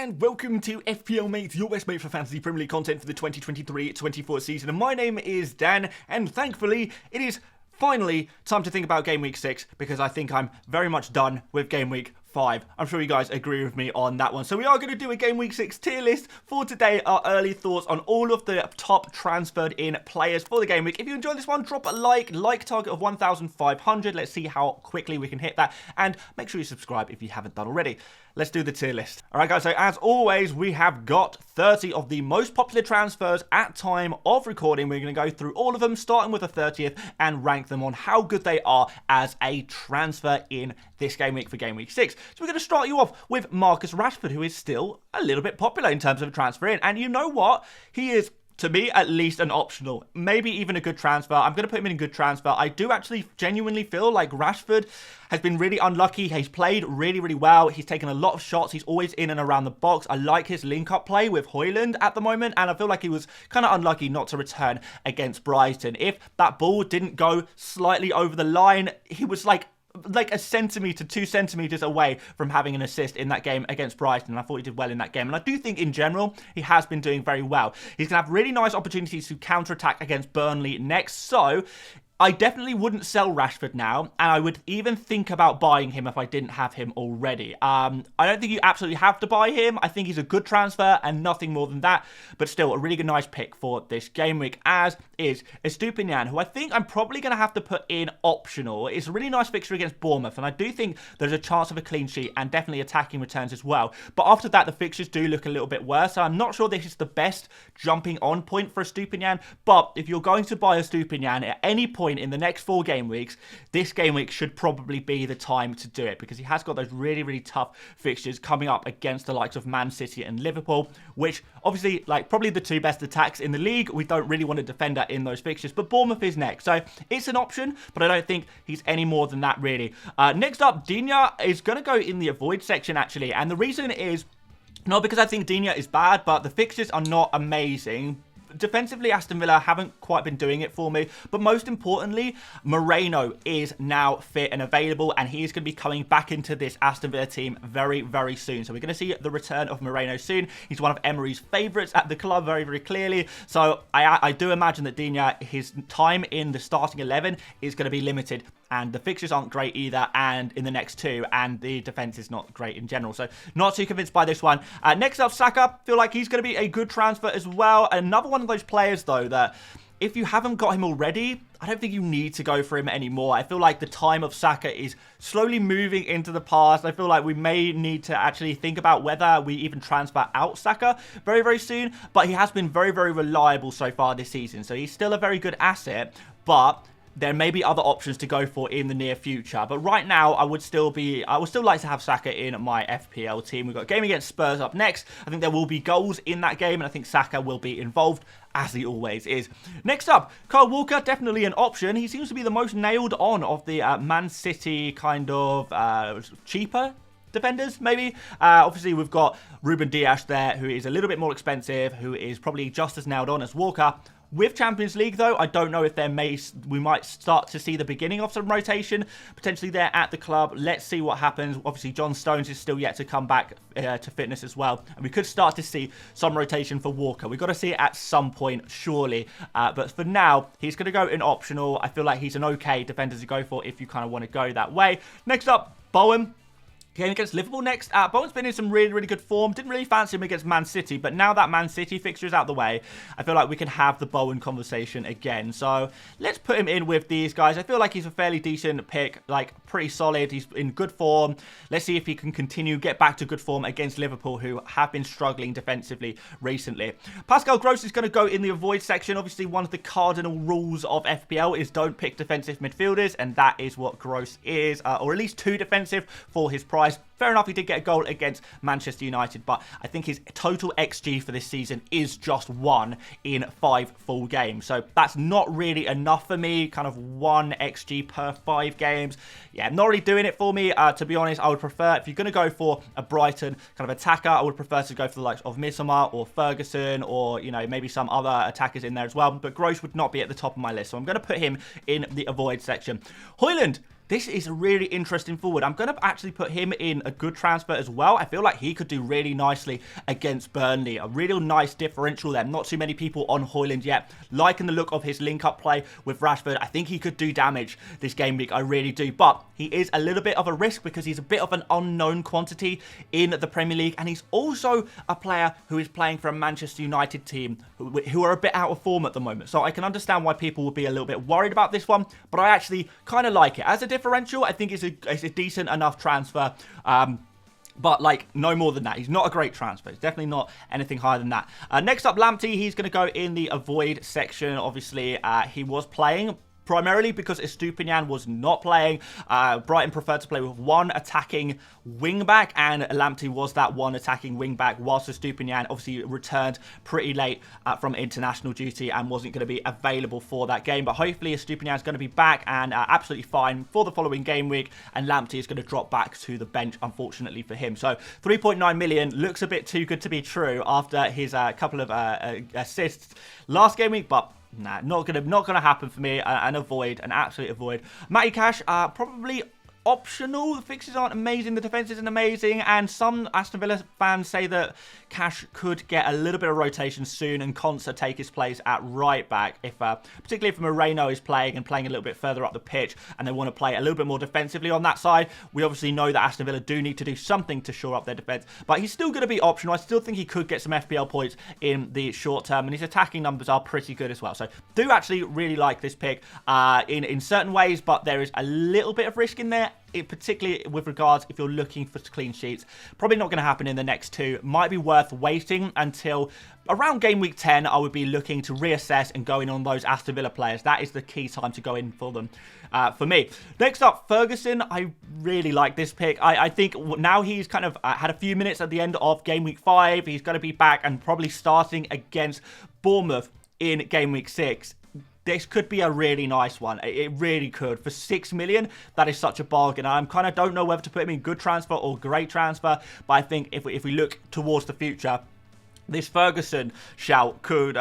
and welcome to FPL Mate, your best mate for fantasy Premier League content for the 2023-24 season. And my name is Dan, and thankfully it is finally time to think about Game Week 6, because I think I'm very much done with Game Week 5. I'm sure you guys agree with me on that one. So we are going to do a Game Week 6 tier list for today. Our early thoughts on all of the top transferred in players for the Game Week. If you enjoyed this one, drop a like target of 1,500. Let's see how quickly we can hit that. And make sure you subscribe if you haven't done already. Let's do the tier list. All right, guys, so as always, we have got 30 of the most popular transfers at time of recording. We're going to go through all of them, starting with the 30th, and rank them on how good they are as a transfer in this game week for Game Week 6. So we're going to start you off with Marcus Rashford, who is still a little bit popular in terms of transfer in. And you know what? He is, to me, at least an optional, maybe even a good transfer. I'm going to put him in a good transfer. I do actually genuinely feel like Rashford has been really unlucky. He's played really well. He's taken a lot of shots. He's always in and around the box. I like his link-up play with Højlund at the moment, and I feel like he was kind of unlucky not to return against Brighton. If that ball didn't go slightly over the line, he was like a centimetre, 2 centimetres away from having an assist in that game against Brighton. And I thought he did well in that game. And I do think, in general, he has been doing very well. He's going to have really nice opportunities to counter-attack against Burnley next. So I definitely wouldn't sell Rashford now, and I would even think about buying him if I didn't have him already. I don't think you absolutely have to buy him. I think he's a good transfer and nothing more than that, but still a really good, nice pick for this game week, as is Estupiñán, who I think I'm probably going to have to put in optional. It's a really nice fixture against Bournemouth, and I do think there's a chance of a clean sheet and definitely attacking returns as well. But after that, the fixtures do look a little bit worse, so I'm not sure this is the best jumping on point for Estupiñán, but if you're going to buy Estupiñán at any point in the next 4 game weeks, this game week should probably be the time to do it, because he has got those really tough fixtures coming up against the likes of Man City and Liverpool, which obviously, like, probably the 2 best attacks in the league. We don't really want a defender in those fixtures, but Bournemouth is next, so it's an option, but I don't think he's any more than that really. Next up, Digne is going to go in the avoid section actually, and the reason is not because I think Digne is bad, but the fixtures are not amazing. Defensively, Aston Villa haven't quite been doing it for me, but most importantly, Moreno is now fit and available, and he is going to be coming back into this Aston Villa team very soon. So we're going to see the return of Moreno soon. He's one of Emery's favourites at the club very clearly. So I do imagine that Digne, his time in the starting 11 is going to be limited, and the fixtures aren't great either, and in the next 2, and the defence is not great in general. So not too convinced by this one. Next up, Saka. Feel like he's going to be a good transfer as well. Another one of those players, though, that if you haven't got him already, I don't think you need to go for him anymore. I feel like the time of Saka is slowly moving into the past. I feel like we may need to actually think about whether we even transfer out Saka very soon. But he has been very reliable so far this season. So he's still a very good asset, but there may be other options to go for in the near future. But right now, I would still like to have Saka in my FPL team. We've got a game against Spurs up next. I think there will be goals in that game, and I think Saka will be involved, as he always is. Next up, Kyle Walker, definitely an option. He seems to be the most nailed on of the Man City kind of cheaper defenders, maybe. Obviously, we've got Ruben Dias there, who is a little bit more expensive, who is probably just as nailed on as Walker. With Champions League, though, I don't know if we might start to see the beginning of some rotation, potentially there at the club. Let's see what happens. Obviously, John Stones is still yet to come back to fitness as well, and we could start to see some rotation for Walker. We've got to see it at some point, surely. But for now, he's going to go in optional. I feel like he's an okay defender to go for if you kind of want to go that way. Next up, Bowen. Game against Liverpool next. Bowen's been in some really good form. Didn't really fancy him against Man City, but now that Man City fixture is out the way, I feel like we can have the Bowen conversation again. So let's put him in with these guys. I feel like he's a fairly decent pick, like pretty solid. He's in good form. Let's see if he can continue, get back to good form against Liverpool, who have been struggling defensively recently. Pascal Gross is going to go in the avoid section. Obviously, one of the cardinal rules of FPL is don't pick defensive midfielders, and that is what Gross is, or at least 2 defensive for his price. Fair enough, he did get a goal against Manchester United, but I think his total XG for this season is just 1 in 5 full games. So that's not really enough for me, kind of 1 XG per 5 games. Yeah, not really doing it for me, to be honest. I would prefer, if you're going to go for a Brighton kind of attacker, I would prefer to go for the likes of Misoma or Ferguson, or, you know, maybe some other attackers in there as well. But Gross would not be at the top of my list, so I'm going to put him in the avoid section. Højlund. this is a really interesting forward. I'm going to actually put him in a good transfer as well. I feel like he could do really nicely against Burnley. A real nice differential there. Not too many people on Højlund yet. Liking the look of his link-up play with Rashford. I think he could do damage this game week. I really do. But he is a little bit of a risk because he's a bit of an unknown quantity in the Premier League. And he's also a player who is playing for a Manchester United team who are a bit out of form at the moment. So I can understand why people would be a little bit worried about this one. But I actually kind of like it. As a differential, I think it's a decent enough transfer. But, like, no more than that. He's not a great transfer. It's definitely not anything higher than that. Next up, Lamptey. He's going to go in the avoid section. Obviously, he was playing primarily because Estupinian was not playing. Brighton preferred to play with one attacking wing-back, and Lamptey was that one attacking wing-back, whilst Estupinian obviously returned pretty late from international duty and wasn't going to be available for that game. But hopefully Estupinian is going to be back and absolutely fine for the following game week, and Lamptey is going to drop back to the bench, unfortunately for him. So 3.9 million looks a bit too good to be true after his couple of assists last game week, but nah, not gonna happen for me. An absolute avoid. Matty Cash, probably optional. The fixes aren't amazing, the defense isn't amazing, and some Aston Villa fans say that Cash could get a little bit of rotation soon and Konsa take his place at right back, if particularly if Moreno is playing a little bit further up the pitch and they want to play a little bit more defensively on that side. We obviously know that Aston Villa do need to do something to shore up their defense, but he's still going to be optional. I still think he could get some FPL points in the short term, and his attacking numbers are pretty good as well. So do actually really like this pick in certain ways, but there is a little bit of risk in there. Particularly with regards if you're looking for clean sheets. Probably not going to happen in the next two. Might be worth waiting until around game week 10. I would be looking to reassess and go in on those Aston Villa players. That is the key time to go in for them for me. Next up, Ferguson. I really like this pick. I think now he's kind of had a few minutes at the end of game week 5. He's going to be back and probably starting against Bournemouth in game week 6. This could be a really nice one. It really could. For 6 million, that is such a bargain. I kind of don't know whether to put him in good transfer or great transfer, but I think if we look towards the future, this Ferguson shout could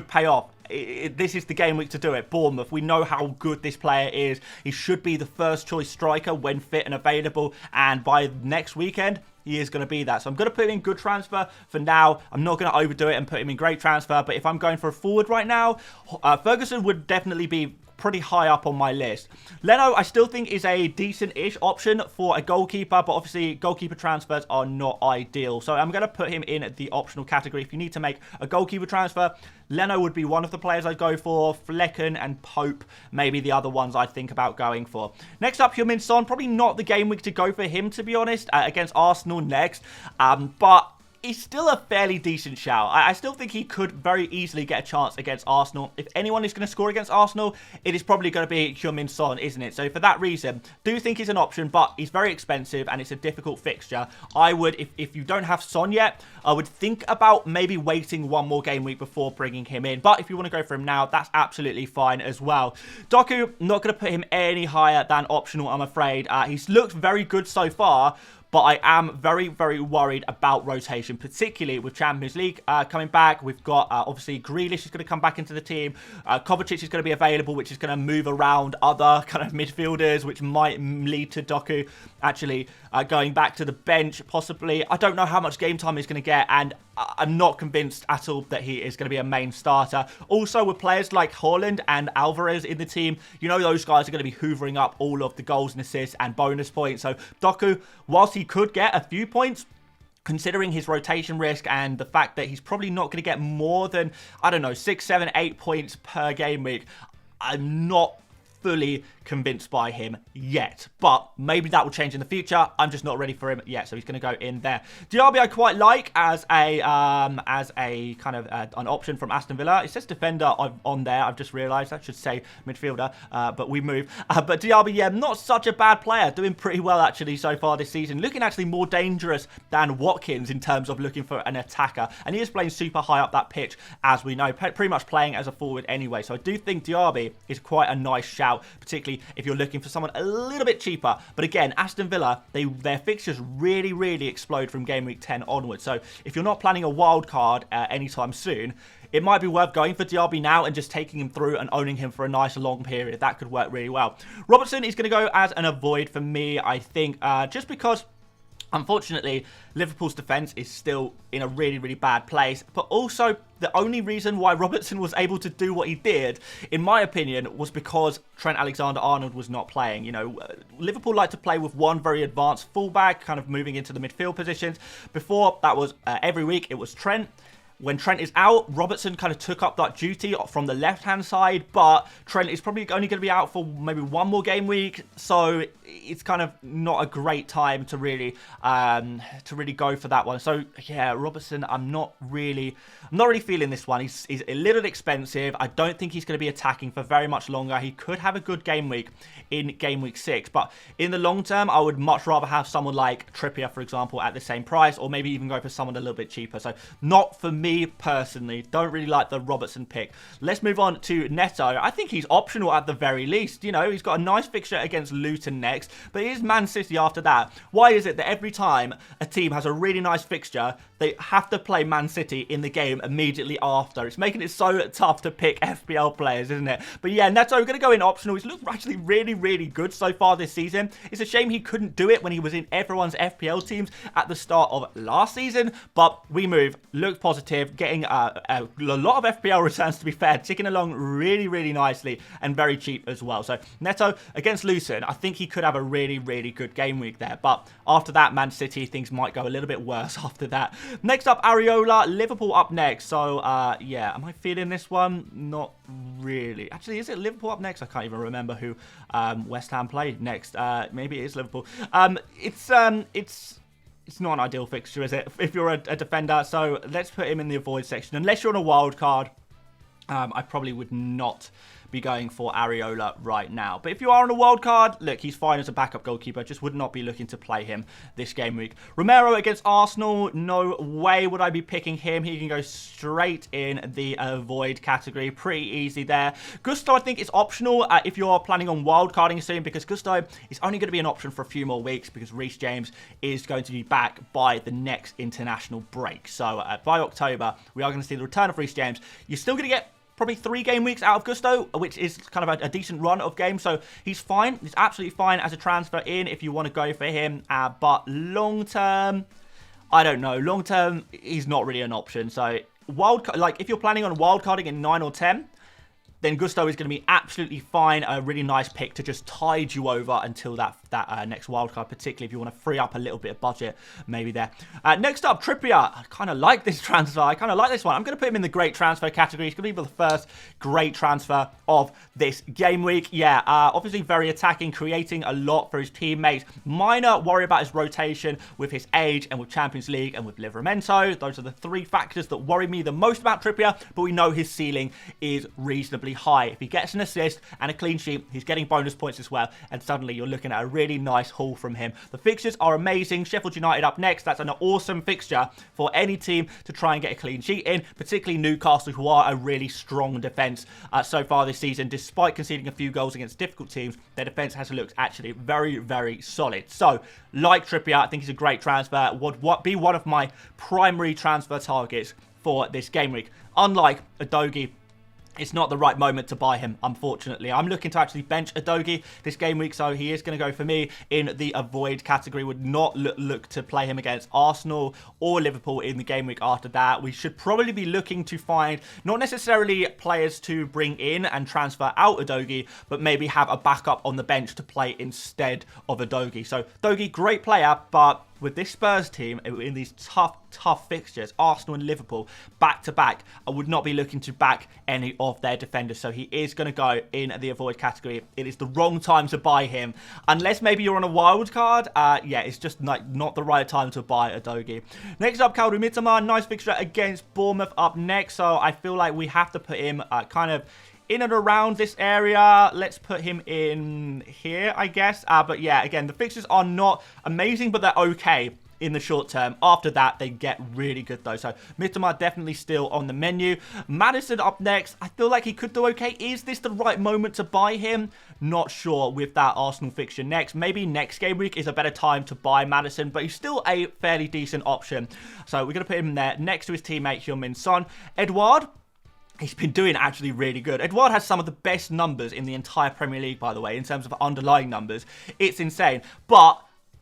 pay off. This is the game week to do it. Bournemouth, we know how good this player is. He should be the first choice striker when fit and available, and by next weekend, he is going to be that. So I'm going to put him in good transfer for now. I'm not going to overdo it and put him in great transfer, but if I'm going for a forward right now, Ferguson would definitely be pretty high up on my list. Leno, I still think is a decent-ish option for a goalkeeper, but obviously goalkeeper transfers are not ideal. So I'm going to put him in the optional category. If you need to make a goalkeeper transfer, Leno would be one of the players I'd go for. Flecken and Pope, maybe the other ones I'd think about going for. Next up, Heung-min Son. Probably not the game week to go for him, to be honest, against Arsenal next. But he's still a fairly decent shout. I still think he could very easily get a chance against Arsenal. If anyone is going to score against Arsenal, it is probably going to be Heung-min Son, isn't it? So for that reason, do think he's an option, but he's very expensive and it's a difficult fixture. I would, if you don't have Son yet, I would think about maybe waiting one more game week before bringing him in. But if you want to go for him now, that's absolutely fine as well. Doku, not going to put him any higher than optional, I'm afraid. He's looked very good so far, but I am very, very worried about rotation, particularly with Champions League coming back. We've got, obviously, Grealish is going to come back into the team. Kovacic is going to be available, which is going to move around other kind of midfielders, which might lead to Doku actually going back to the bench, possibly. I don't know how much game time he's going to get, and I'm not convinced at all that he is going to be a main starter. Also, with players like Højlund and Alvarez in the team, you know those guys are going to be hoovering up all of the goals and assists and bonus points. So Doku, whilst he could get a few points, considering his rotation risk and the fact that he's probably not going to get more than, I don't know, 6, 7, 8 points per game week, I'm not fully convinced by him yet, but maybe that will change in the future. I'm just not ready for him yet, so he's going to go in there. Diaby I quite like as a kind of an option from Aston Villa. It says defender on there. I've just realised that should say midfielder, but we move. But Diaby, yeah, not such a bad player, doing pretty well actually so far this season. Looking actually more dangerous than Watkins in terms of looking for an attacker, and he is playing super high up that pitch, as we know, pretty much playing as a forward anyway. So I do think Diaby is quite a nice shout out, particularly if you're looking for someone a little bit cheaper. But again, Aston Villa, their fixtures really explode from game week 10 onwards. So if you're not planning a wild card anytime soon, it might be worth going for Diaby now and just taking him through and owning him for a nice long period. That could work really well. Robertson is going to go as an avoid for me, I think, just because, unfortunately, Liverpool's defence is still in a really bad place. But also, the only reason why Robertson was able to do what he did, in my opinion, was because Trent Alexander-Arnold was not playing. You know, Liverpool like to play with one very advanced fullback, kind of moving into the midfield positions. Before, that was every week, it was Trent. When Trent is out, Robertson kind of took up that duty from the left-hand side, but Trent is probably only going to be out for maybe one more game week, so it's kind of not a great time to really go for that one. So yeah, Robertson, I'm not really feeling this one. He's a little expensive. I don't think he's going to be attacking for very much longer. He could have a good game week in game week 6, but in the long term, I would much rather have someone like Trippier, for example, at the same price, or maybe even go for someone a little bit cheaper. So not for me personally. Don't really like the Robertson pick. Let's move on to Neto. I think he's optional at the very least. You know, he's got a nice fixture against Luton next, but it is Man City after that. Why is it that every time a team has a really nice fixture, they have to play Man City in the game immediately after? It's making it so tough to pick FPL players, isn't it? But yeah, Neto, we're going to go in optional. He's looked actually really good so far this season. It's a shame he couldn't do it when he was in everyone's FPL teams at the start of last season, but we move. Look positive. Getting a lot of FPL returns, to be fair, ticking along really nicely and very cheap as well. So Neto against Luton, I think he could have a really good game week there. But after that, Man City, things might go a little bit worse after that. Next up, Areola, Liverpool up next. So yeah, am I feeling this one? Not really. Actually, is it Liverpool up next? I can't even remember who West Ham played next. Maybe it is Liverpool. It's not an ideal fixture, is it, if you're a defender? So let's put him in the avoid section. Unless you're on a wild card, I probably would not be going for Areola right now. But if you are on a wild card, look, he's fine as a backup goalkeeper. Just would not be looking to play him this game week. Romero against Arsenal, no way would I be picking him. He can go straight in the avoid category. Pretty easy there. Gusto, I think, is optional if you're planning on wild carding soon, because Gusto is only going to be an option for a few more weeks because Reece James is going to be back by the next international break. So by October, we are going to see the return of Reece James. You're still going to get probably 3 game weeks out of Gusto, which is kind of a decent run of games. So he's fine. He's absolutely fine as a transfer in if you want to go for him. But long term, I don't know. Long term, he's not really an option. So if you're planning on wildcarding in 9 or 10, then Gusto is going to be absolutely fine. A really nice pick to just tide you over until that next wildcard, particularly if you want to free up a little bit of budget, maybe there. Next up, Trippier. I kind of like this transfer. I kind of like this one. I'm going to put him in the great transfer category. He's going to be the first great transfer of this game week. Yeah, obviously very attacking, creating a lot for his teammates. Minor worry about his rotation with his age and with Champions League and with Livramento. Those are the 3 factors that worry me the most about Trippier, but we know his ceiling is reasonably high. If he gets an assist and a clean sheet, he's getting bonus points as well, and suddenly you're looking at a really nice haul from him. The fixtures are amazing. Sheffield United up next. That's an awesome fixture for any team to try and get a clean sheet in, particularly Newcastle, who are a really strong defence so far this season. Despite conceding a few goals against difficult teams, their defence has looked actually very solid. So, like Trippier, I think he's a great transfer. Would be one of my primary transfer targets for this game week. Unlike Udogie, it's not the right moment to buy him, unfortunately. I'm looking to actually bench Udogie this game week, so he is going to go for me in the avoid category. Would not look to play him against Arsenal or Liverpool in the game week after that. We should probably be looking to find not necessarily players to bring in and transfer out Udogie, but maybe have a backup on the bench to play instead of Udogie. So Udogie, great player, but with this Spurs team in these tough fixtures, Arsenal and Liverpool back-to-back, I would not be looking to back any of their defenders. So he is going to go in the avoid category. It is the wrong time to buy him. Unless maybe you're on a wild card. Yeah, it's just not the right time to buy Udogie. Next up, Kaldu Mitama. Nice fixture against Bournemouth up next. So I feel like we have to put him kind of in and around this area. Let's put him in here, I guess. But yeah, again, the fixtures are not amazing, but they're okay. in the short term. After that, they get really good though. So Mitoma definitely still on the menu. Maddison up next. I feel like he could do okay. Is this the right moment to buy him? Not sure with that Arsenal fixture next. Maybe next game week is a better time to buy Maddison, but he's still a fairly decent option. So we're going to put him there next to his teammate Heung-min Son. Edouard, he's been doing actually really good. Edouard has some of the best numbers in the entire Premier League, by the way, in terms of underlying numbers. It's insane. But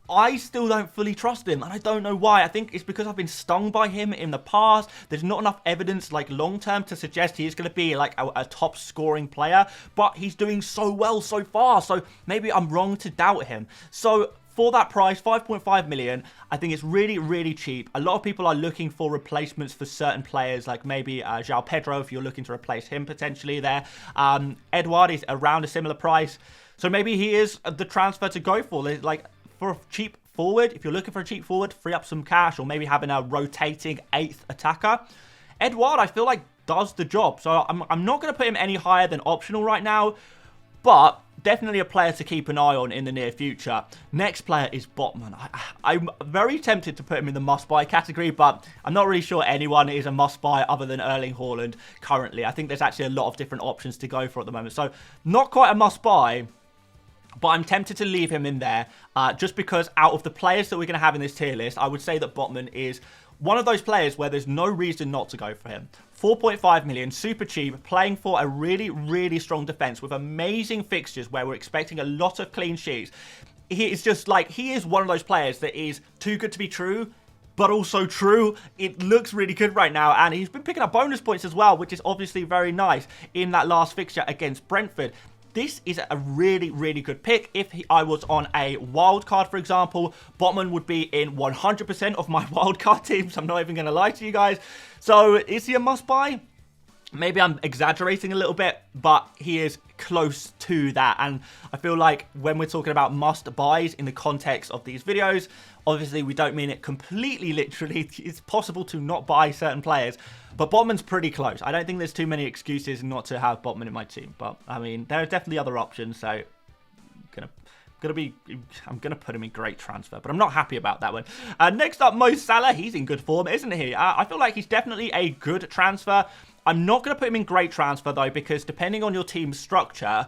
I still don't fully trust him, and I don't know why. I think it's because I've been stung by him in the past. There's not enough evidence, like, long-term to suggest he is going to be, like, a top-scoring player, but he's doing so well so far, so maybe I'm wrong to doubt him. So for that price, 5.5 million, I think it's really, really cheap. A lot of people are looking for replacements for certain players, like maybe João Pedro, if you're looking to replace him potentially there. Edouard is around a similar price, so maybe he is the transfer to go for. Like, for a cheap forward, if you're looking for a cheap forward, free up some cash, or maybe having a rotating 8th attacker. Edouard, I feel like, does the job. So I'm not going to put him any higher than optional right now, but definitely a player to keep an eye on in the near future. Next player is Botman. I'm very tempted to put him in the must-buy category, but I'm not really sure anyone is a must-buy other than Erling Haaland currently. I think there's actually a lot of different options to go for at the moment. So not quite a must-buy, but I'm tempted to leave him in there just because out of the players that we're going to have in this tier list, I would say that Botman is one of those players where there's no reason not to go for him. 4.5 million, super cheap, playing for a really, really strong defense with amazing fixtures where we're expecting a lot of clean sheets. He is just like, he is one of those players that is too good to be true, but also true. It looks really good right now, and he's been picking up bonus points as well, which is obviously very nice in that last fixture against Brentford. This is a really, really good pick. If I was on a wild card, for example, Botman would be in 100% of my wild card teams. I'm not even going to lie to you guys. So is he a must buy? Maybe I'm exaggerating a little bit, but he is close to that. And I feel like when we're talking about must buys in the context of these videos, obviously we don't mean it completely literally. It's possible to not buy certain players, but Botman's pretty close. I don't think there's too many excuses not to have Botman in my team, but I mean, there are definitely other options. So I'm gonna put him in great transfer, but I'm not happy about that one. Next up, Mo Salah. He's in good form, isn't he? I feel like he's definitely a good transfer. I'm not going to put him in great transfer, though, because depending on your team's structure,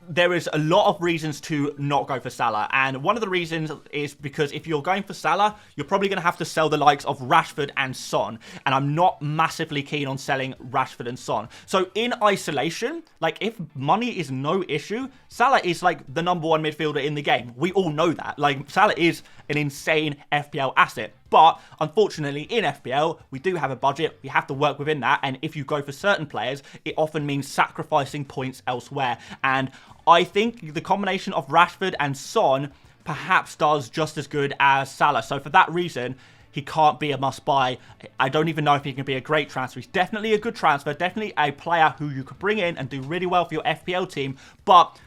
there is a lot of reasons to not go for Salah. And one of the reasons is because if you're going for Salah, you're probably going to have to sell the likes of Rashford and Son. And I'm not massively keen on selling Rashford and Son. So in isolation, like if money is no issue, Salah is like the #1 midfielder in the game. We all know that. Like Salah is an insane FPL asset. But unfortunately, in FPL, we do have a budget. We have to work within that. And if you go for certain players, it often means sacrificing points elsewhere. And I think the combination of Rashford and Son perhaps does just as good as Salah. So for that reason, he can't be a must-buy. I don't even know if he can be a great transfer. He's definitely a good transfer. Definitely a player who you could bring in and do really well for your FPL team. But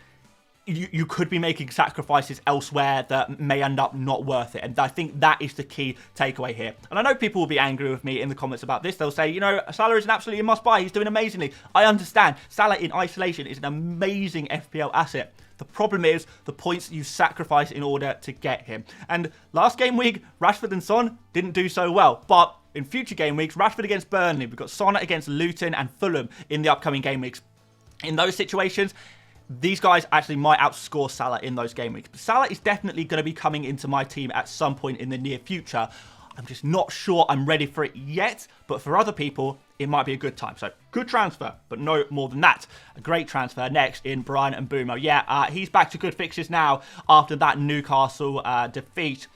you could be making sacrifices elsewhere that may end up not worth it. And I think that is the key takeaway here. And I know people will be angry with me in the comments about this. They'll say, you know, Salah is an absolutely must-buy. He's doing amazingly. I understand. Salah in isolation is an amazing FPL asset. The problem is the points you sacrifice in order to get him. And last game week, Rashford and Son didn't do so well. But in future game weeks, Rashford against Burnley, we've got Son against Luton and Fulham in the upcoming game weeks. In those situations, these guys actually might outscore Salah in those game weeks. But Salah is definitely going to be coming into my team at some point in the near future. I'm just not sure I'm ready for it yet. But for other people, it might be a good time. So, good transfer, but no more than that. A great transfer next in Brian and Mbeumo. Yeah, he's back to good fixtures now after that Newcastle defeat.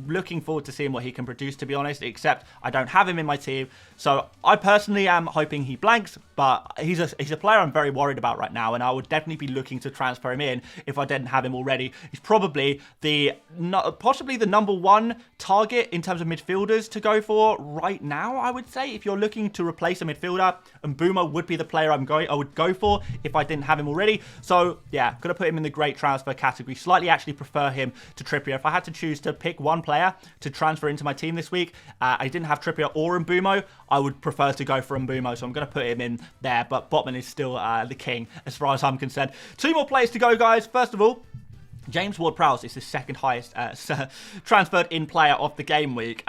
Looking forward to seeing what he can produce, to be honest, except I don't have him in my team. So I personally am hoping he blanks, but he's a player I'm very worried about right now, and I would definitely be looking to transfer him in if I didn't have him already. He's probably possibly the #1 target in terms of midfielders to go for right now, I would say. If you're looking to replace a midfielder, Mbeumo would be the player I would go for if I didn't have him already. So yeah, going to put him in the great transfer category. Slightly actually prefer him to Trippier. If I had to choose to pick one player to transfer into my team this week, I didn't have Trippier or Mbeumo, I would prefer to go for Mbeumo, so I'm going to put him in there, but Botman is still the king as far as I'm concerned. 2 more players to go, guys. First of all, James Ward-Prowse is the second highest transferred in player of the game week.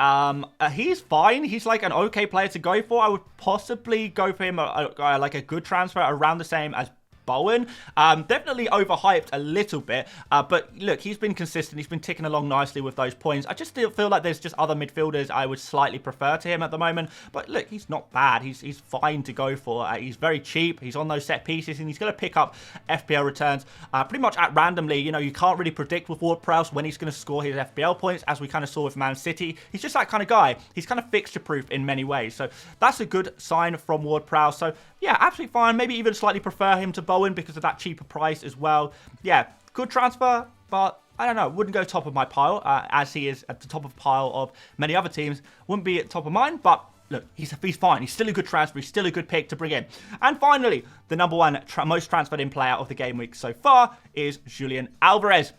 He's fine. He's like an okay player to go for. I would possibly go for him like a good transfer around the same as Bowen. Definitely overhyped a little bit, but look, he's been consistent. He's been ticking along nicely with those points. I just still feel like there's just other midfielders I would slightly prefer to him at the moment, but look, he's not bad. He's fine to go for. He's very cheap. He's on those set pieces, and he's going to pick up FPL returns pretty much at randomly. You know, you can't really predict with Ward-Prowse when he's going to score his FPL points, as we kind of saw with Man City. He's just that kind of guy. He's kind of fixture-proof in many ways, so that's a good sign from Ward-Prowse. So yeah, absolutely fine. Maybe even slightly prefer him to Bowen because of that cheaper price as well. Yeah, good transfer, but I don't know. Wouldn't go top of my pile as he is at the top of the pile of many other teams. Wouldn't be at top of mine, but look, he's fine. He's still a good transfer. He's still a good pick to bring in. And finally, the number one most transferred in player of the game week so far is Julian Alvarez.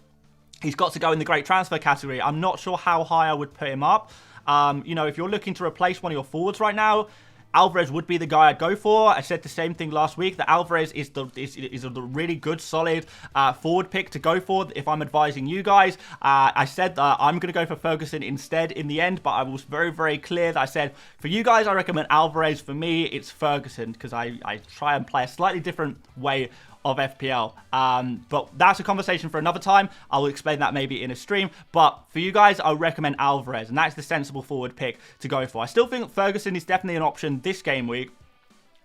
He's got to go in the great transfer category. I'm not sure how high I would put him up. You know, if you're looking to replace one of your forwards right now, Alvarez would be the guy I'd go for. I said the same thing last week, that Alvarez is a really good, solid forward pick to go for if I'm advising you guys. I said that I'm going to go for Ferguson instead in the end, but I was very, very clear that I said, for you guys, I recommend Alvarez. For me, it's Ferguson, because I try and play a slightly different way of FPL. But that's a conversation for another time. I'll explain that maybe in a stream. But for you guys, I recommend Alvarez, and that's the sensible forward pick to go for. I still think Ferguson is definitely an option this game week,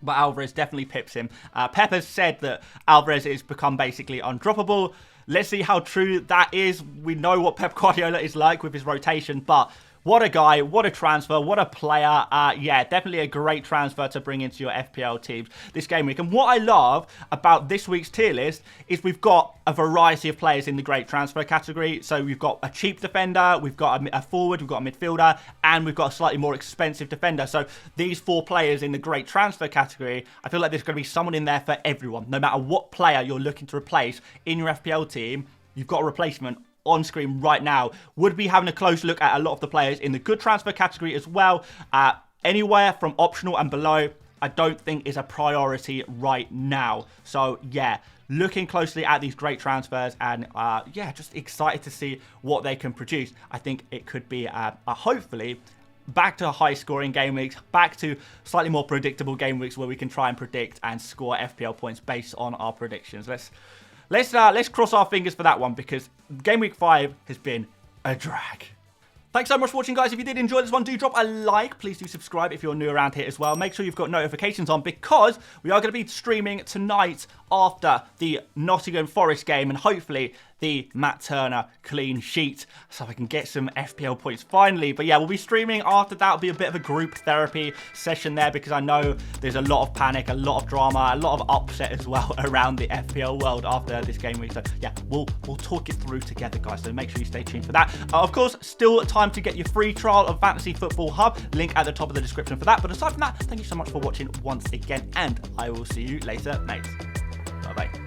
but Alvarez definitely pips him. Pep has said that Alvarez has become basically undroppable. Let's see how true that is. We know what Pep Guardiola is like with his rotation, but what a guy, what a transfer, what a player. Yeah, definitely a great transfer to bring into your FPL teams this game week. And what I love about this week's tier list is we've got a variety of players in the great transfer category. So we've got a cheap defender, we've got a forward, we've got a midfielder, and we've got a slightly more expensive defender. So these four players in the great transfer category, I feel like there's going to be someone in there for everyone. No matter what player you're looking to replace in your FPL team, you've got a replacement on screen right now. Would be having a close look at a lot of the players in the good transfer category as well. Anywhere from optional and below, I don't think is a priority right now. So yeah, looking closely at these great transfers, and yeah, just excited to see what they can produce. I think it could be hopefully back to high scoring game weeks, back to slightly more predictable game weeks where we can try and predict and score FPL points based on our predictions. Let's cross our fingers for that one, because Game Week 5 has been a drag. Thanks so much for watching, guys. If you did enjoy this one, do drop a like. Please do subscribe if you're new around here as well. Make sure you've got notifications on, because we are going to be streaming tonight after the Nottingham Forest game, and hopefully the Matt Turner clean sheet, so I can get some FPL points finally. But yeah, we'll be streaming after that. It'll be a bit of a group therapy session there, because I know there's a lot of panic, a lot of drama, a lot of upset as well around the FPL world after this game week. So yeah, we'll talk it through together, guys. So make sure you stay tuned for that. Of course, still time to get your free trial of Fantasy Football Hub. Link at the top of the description for that. But aside from that, thank you so much for watching once again, and I will see you later, mates. Bye-bye.